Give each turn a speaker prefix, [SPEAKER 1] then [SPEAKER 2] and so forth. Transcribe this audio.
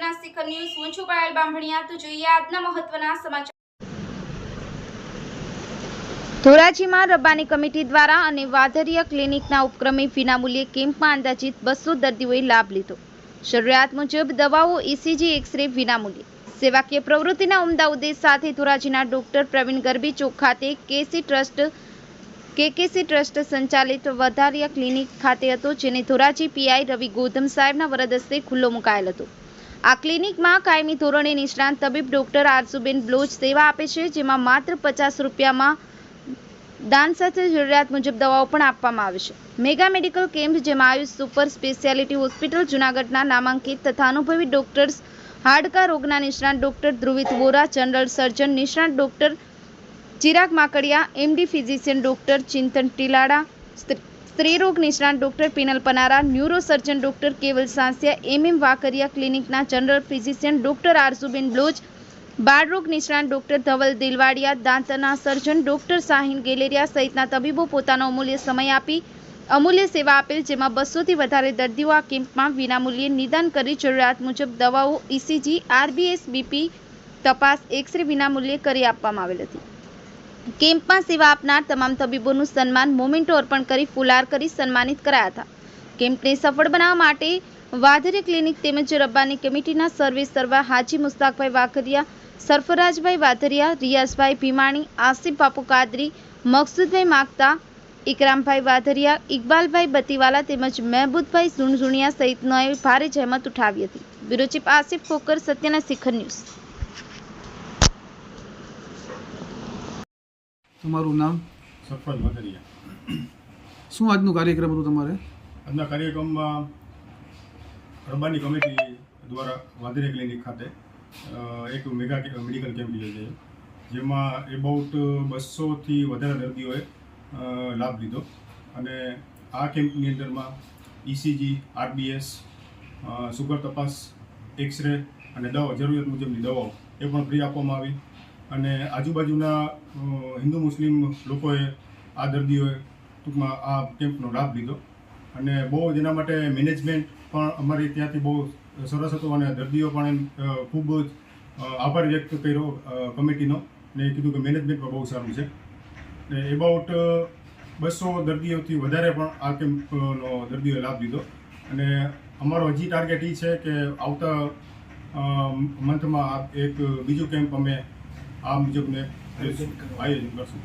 [SPEAKER 1] સત્યના શિખર ન્યૂઝ હું છું પાયલ બામણિયા। તો જોઈએ આજના મહત્વના સમાચાર। ધોરાજીમાં રબ્બાની કમિટી દ્વારા અને વાધરિયા ક્લિનિકના ઉપક્રમે વિનામૂલ્યે કેમ્પમાં અંદાજિત 200 દર્દીઓએ લાભ લીધો। જરૂરિયાત મુજબ દવાઓ, ECG, એક્સ-રે વિનામૂલ્યે। સેવાકીય પ્રવૃત્તિના ઉમદા ઉદ્દેશ સાથે ધોરાજીના ડોક્ટર પ્રવીણ ગરબી ચોક ખાતે કેકેસી ટ્રસ્ટ સંચાલિત વાધરિયા ક્લિનિક ખાતે હતો, જેને ધોરાજી પીઆઈ રવિ ગૌતમ સાહેબના વરદ હસ્તે ખુલ્લો મુકાયેલ હતો। આ ક્લિનિકમાં કાયમી ધોરણે નિષ્ણાંત તબીબ ડોક્ટર આરસુબેન બ્લોચ સેવા આપે છે, જેમાં માત્ર 50 રૂપિયામાં દાન સાથે જરૂરિયાત મુજબ દવાઓ પણ આપવામાં આવે છે। મેગા મેડિકલ કેમ્પ, જેમાં આયુષ સુપર સ્પેશિયાલિટી હોસ્પિટલ જૂનાગઢના નામાંકિત તથા અનુભવી ડોક્ટર્સ, હાડકા રોગના નિષ્ણાંત doctor Dhruvit Vora, general surgeon નિષ્ણાંત doctor Chirag Makadiya, MD physician doctor Chintan Tilada, સ્ત્રીરોગ નિષ્ણાંત doctor Pinal Panara, neuro surgeon doctor Keval Sansiya, MM Vakariya ક્લિનિકના general physician doctor Aarsuben Baloch, બાળરોગ નિષ્ણાંત ડોક્ટર ધવલ દિલવાડિયા, દાંતના સર્જન ડોક્ટર શાહીન ગેલેરિયા સહિતના તબીબો પોતાનો અમૂલ્ય સમય આપી અમૂલ્ય સેવા આપેલ, જેમાં 200થી વધારે દર્દીઓ આ કેમ્પમાં વિનામૂલ્યે નિદાન કરી જરૂરિયાત મુજબ દવાઓ, ECG, RBS, BP તપાસ, એક્સ-રે વિનામૂલ્યે કરી આપવામાં આવેલ હતી। કેમ્પમાં સેવા આપનાર તમામ તબીબોનું સન્માન મોમેન્ટો અર્પણ કરી ફુલહાર કરી સન્માનિત કરાયા હતા। કેમ્પને સફળ બનાવવા માટે વાધરિયા ક્લિનિક તેમજ રબ્બાની કમિટીના સર્વે સર્વા હાજી મુસ્તાકભાઈ વાકરિયા, સરફરાજભાઈ વાધરિયા, રિયાઝભાઈ ભીમાણી, આસિફ બાપુ કાદરી, મકસૂદભાઈ માગતા, ઇકરામભાઈ વાધરિયા, ઇકબાલભાઈ બતીવાલા તેમજ મહેબૂદભાઈ ઝુણઝુણિયા સહિતનાએ ભારે જહેમત ઉઠાવી હતી। બ્યુરો ચીફ આસિફ ખોકર, સત્યના શિખર ન્યૂઝ।
[SPEAKER 2] તમારું નામ?
[SPEAKER 3] સરફરાજ વાધરિયા।
[SPEAKER 2] શું આજનો કાર્યક્રમ હતો તમારે?
[SPEAKER 3] આજના કાર્યક્રમમાં રબ્બાની કમિટી દ્વારા વાધરિયા ક્લિનિક ખાતે એક મેગા મેડિકલ કેમ્પ યોજાયો, જેમાં એબાઉટ 200થી વધારે દર્દીઓએ લાભ લીધો। અને આ કેમ્પની અંદરમાં ECG, RBS, સુગર તપાસ, એક્સ-રે અને દવા, જરૂરિયાત મુજબની દવાઓ એ પણ ફ્રી આપવામાં આવી। અને આજુબાજુના હિન્દુ મુસ્લિમ લોકોએ, આ દર્દીઓએ ટૂંકમાં આ કેમ્પનો લાભ લીધો। અને બહુ જ એના માટે મેનેજમેન્ટ પણ અમારી ત્યાંથી બહુ સરસ હતું, અને દર્દીઓ પણ એમ ખૂબ જ આભાર વ્યક્ત કર્યો કમિટીનો, ને કીધું કે મેનેજમેન્ટ પણ બહુ સારું છે। ને એબાઉટ 200 દર્દીઓથી વધારે પણ આ કેમ્પનો દર્દીઓએ લાભ લીધો। અને અમારો હજી ટાર્ગેટ એ છે કે આવતા મંથમાં એક બીજું કેમ્પ અમે આ મુજબને આયોજન કરશું।